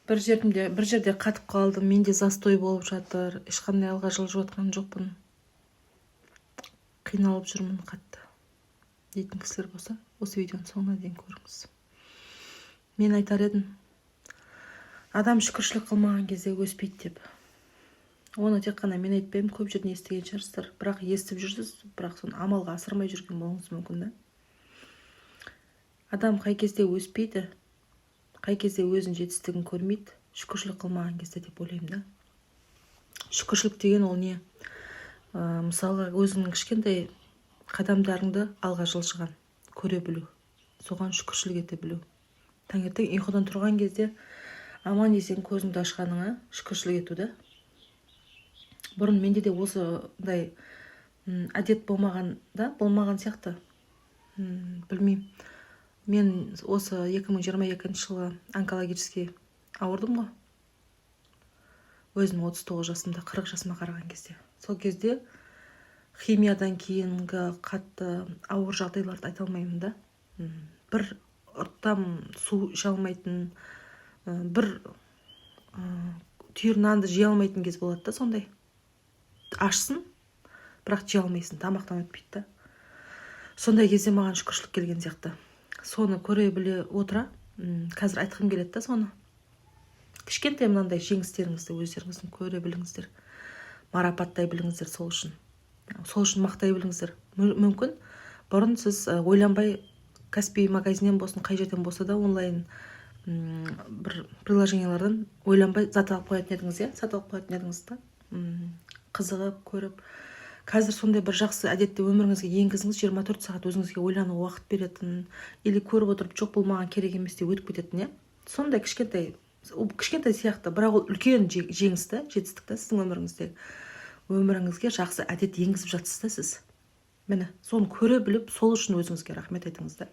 бір жерде қатып қалдым, менде застой болып жатыр, ешқандай алға жылжып жатқан жоқпын, қиналып жүрмін қатты дейтін кісілер болса, осы видеоның соңына дейін көріңіз. Мен айтар едім, адам шүкіршілік қылмаған кезде өспейді деп. Оны тек қана мен айтпаймын, көп жерден естіген шығарсыздар, бірақ естіп жүрсіз, бірақ соны амалға асырмай жүрген болуыңыз мүмкін да. Адам қай кезде өспейді, қай кезде өзінің жетістігін көрмейді, шүкіршілік қылмаған кезде деп ойлаймын да. Шүкіршілік деген ол не? Мысалға, өзіңнің кішкентай қадамдарыңды алға жылжыған көре білу, соған шүкіршілік ете білу. Таңертең ұйқыдан тұрған кезде аман есен көзіңді ашқаныңа шүкіршілік ету да. Бұрын менде де осындай әдет болмаған сияқты. Білмеймін. Мен осы 2022 жылы онкологический ауырдым ғой. Өзім 39 жасымда, 40 жасыма қараған кезде. Сол кезде химиядан кейінгі қатты ауыр жағдайларды айта алмаймын да. Бір ұрттам су іше алмайтын, бір түйір нанды жей алмайтын кез болады да, сондай. Ашсын, бірақ жей алмайсың, тамақтан өтпейді да. Сондай кезде маған шүкіршілік келген сияқты. Соны көре біле отыра, қазір айтқым келеді да соны. Кішкентай мынандай жеңістеріңізді өздеріңіздің көре біліңіздер, марапаттай біліңіздер сол үшін. Сол үшін мақтай біліңіздер. Мүмкін бұрын сіз ойланбай Каспий магазиннен болсын, қай жерден болса да онлайн бір приложениялардан ойланбай зат алып қоятын едіңіз, сатып алып қоятын едіңіз да. Қызығып, көріп. Қазір сондай бір жақсы әдетті өміріңізге енгізіңіз, 24 сағат өзіңізге ойлану уақыт беретін, или көріп отырып жоқ болмаған керек емес деп өтіп кететін, сондай кішкентай сияқты, бірақ ол үлкен жеңісті, жетістікті сіздің өміріңізге жақсы әдет енгізіп жатсыз да сіз. Міне, соны көре біліп, сол үшін өзіңізге рахмет айтыңыз да.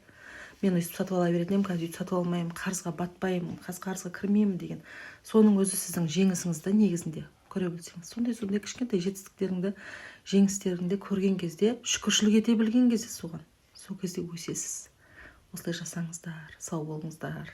Мен өйстіп сатып ала беретін едім, қазір сатып алмаймын, қарызға батпаймын, қарызға кірмеймін деген. Соның өзі сіздің жеңісіңізді негізінде көре білсеңіз. Сондай кішкентай жетістіктеріңді, жеңістеріңді көрген кезде, шүкіршілік ете білген кезде соған. Сол кезде өсесіз. Осылай жасаңыздар, сау болыңыздар.